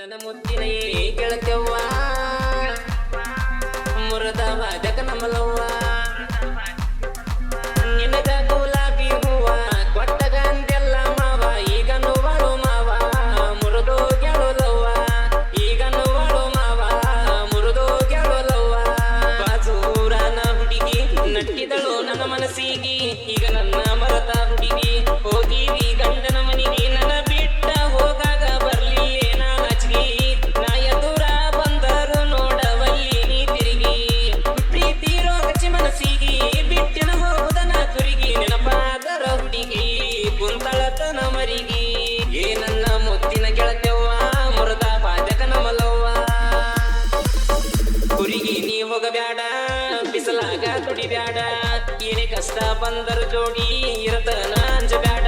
ನನ್ನ ಮುತ್ತಿನ ಗೆಳತ್ಯವ್ವ ಮುರದವ ಜಗನಮಲವ್ವ ನಿನಗ ಗುಲಾಬಿ ಹೂವ ಕೊಟ್ಟಗ ಅಂದೆಲ್ಲ ಮಾವ ಈಗ ನೋವಾಳು ಮಾವ ಮುರಿದು ಗೆಳಲವ್ವ ಈಗ ನೋವಾಳು ಮಾವ ಮುರಿದು ಗೆಳಲವ್ವ ಬಾಜೂರನ ಹುಡುಗಿ ನಟ್ಟಿದಳು ನನ್ನ ಮನಸ್ಸಿಗೆ ಈಗ ನನ್ನ ಮರತ ಹುಡುಗಿ ಹೋಗಿವಿ ಗಂಡನ ಮನೆಗೆ ನನ್ನ ಬಿಟ್ಟ ಹೋಗಾಗ ಬರ್ಲಿಲ್ಲ ನಾಚಿಗೆ ನಾ ಎದುರ ಬಂದರು ನೋಡವಲ್ಲಿ ನೀ ತಿರುಗಿ ಪ್ರೀತಿ ರೋಗಚಿ ಮನಸ್ಸಿಗೆ ಬಿಟ್ಟಿನ ಹೋಗುದನ ತುರುಗಿ ನೆನಪಾದರ ಹುಡುಗಿ ಕುಂತಳತನ ಮರಿಗಿ ಏ ನನ್ನ ಮುತ್ತಿನ ಗೆಳತ್ಯವ್ವ ಮುರದ ಬಾಜಕನ ಮಲವ್ವ ಹುಡುಗಿ ನೀ ಹೋಗಬ್ಯಾಡ ಬಿಸಲಾಗ ತುಡಿಬ್ಯಾಡ ಏನೇ ಕಷ್ಟ ಬಂದರು ಜೋಡಿ ಇರತನ ಅಂಜಬ್ಯಾಡ